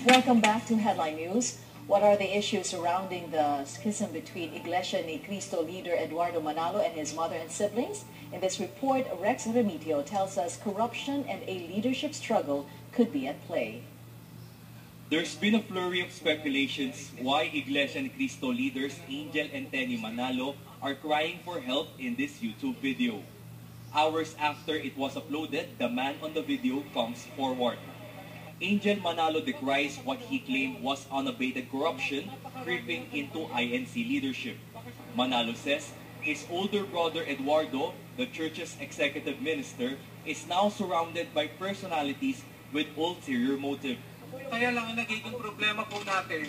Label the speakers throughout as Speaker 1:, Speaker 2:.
Speaker 1: Welcome back to Headline News. What are the issues surrounding the schism between Iglesia ni Cristo leader Eduardo Manalo and his mother and siblings? In this report, Rex Remitio tells us corruption and a leadership struggle could be at play.
Speaker 2: There's been a flurry of speculations why Iglesia ni Cristo leaders Angel and Tenny Manalo are crying for help in this YouTube video. Hours after it was uploaded, the man on the video comes forward. Angel Manalo decries what he claimed was unabated corruption creeping into INC leadership. Manalo says his older brother Eduardo, the church's executive minister, is now surrounded by personalities with ulterior motive.
Speaker 3: Kaya lang ang nagiging problema po natin,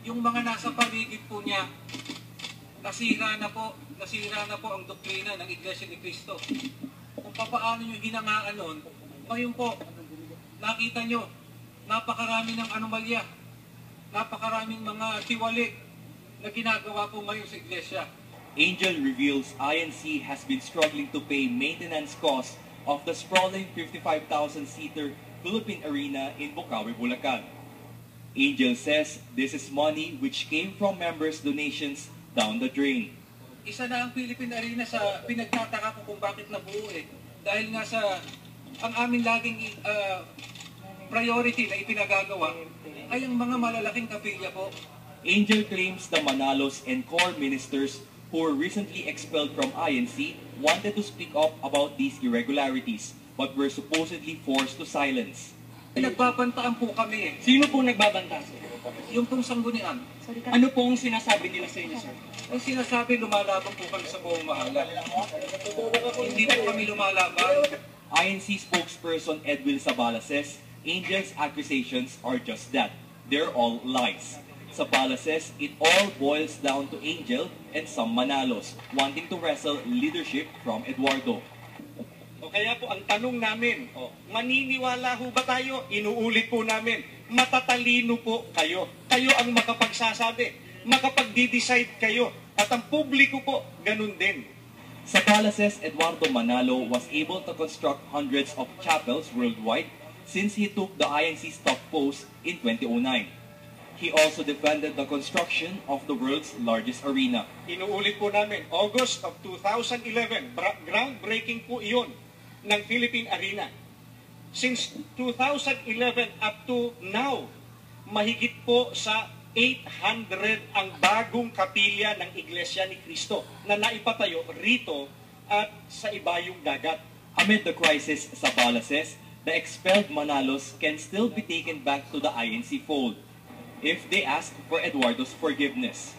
Speaker 3: yung mga nasa paligid po niya, nasira na po ang doktrina ng Iglesia ni Cristo. Kung paano nyo hinangaan nun, ngayon po, nakita nyo, napakarami ng anomalya, napakaraming mga tiwali na ginagawa po ngayon sa Iglesia.
Speaker 2: Angel reveals INC has been struggling to pay maintenance costs of the sprawling 55,000-seater Philippine Arena in Bocaue, Bulacan. Angel says this is money which came from members' donations down the drain.
Speaker 3: Isa na ang Philippine Arena sa pinagtataka ko kung bakit nabuo eh. Dahil nga sa ang aming laging priority na ipinagagawa ay ang mga malalaking kapilya po.
Speaker 2: Angel claims the Manalos and core ministers who were recently expelled from INC wanted to speak up about these irregularities but were supposedly forced to silence.
Speaker 3: Nagbabantaan po kami eh.
Speaker 4: Sino pong nagbabanta, sir?
Speaker 3: Yung pong sanggunian.
Speaker 4: Ano pong sinasabi nila sa inyo, sir?
Speaker 3: Ang sinasabi, lumalaban po kami sa buong mahala. Hindi po kami lumalaban.
Speaker 2: INC spokesperson Edwin Sabala says Angel's accusations are just that. They're all lies. Sabala says it all boils down to Angel and some Manalos wanting to wrestle leadership from Eduardo.
Speaker 5: O kaya po ang tanong namin, maniniwala ho ba tayo? Inuulit po namin, matatalino po kayo. Kayo ang makapagsasabi, makapagdi-decide kayo. At ang publiko po, ganun din.
Speaker 2: Sabala says Eduardo Manalo was able to construct hundreds of chapels worldwide since he took the INC stock post in 2009. He also defended the construction of the world's largest arena.
Speaker 5: Inuulit po namin, August of 2011, groundbreaking po iyon ng Philippine Arena. Since 2011 up to now, mahigit po sa 800 ang bagong kapilya ng Iglesia ni Cristo na naipatayo rito at sa ibayong dagat.
Speaker 2: Amid the crisis, Sabala says, the expelled Manalos can still be taken back to the INC fold if they ask for Eduardo's forgiveness.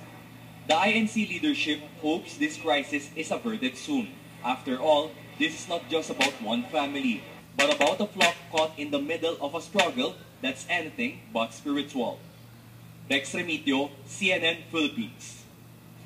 Speaker 2: The INC leadership hopes this crisis is averted soon. After all, this is not just about one family, but about a flock caught in the middle of a struggle that's anything but spiritual. Rex Remitio, CNN Philippines.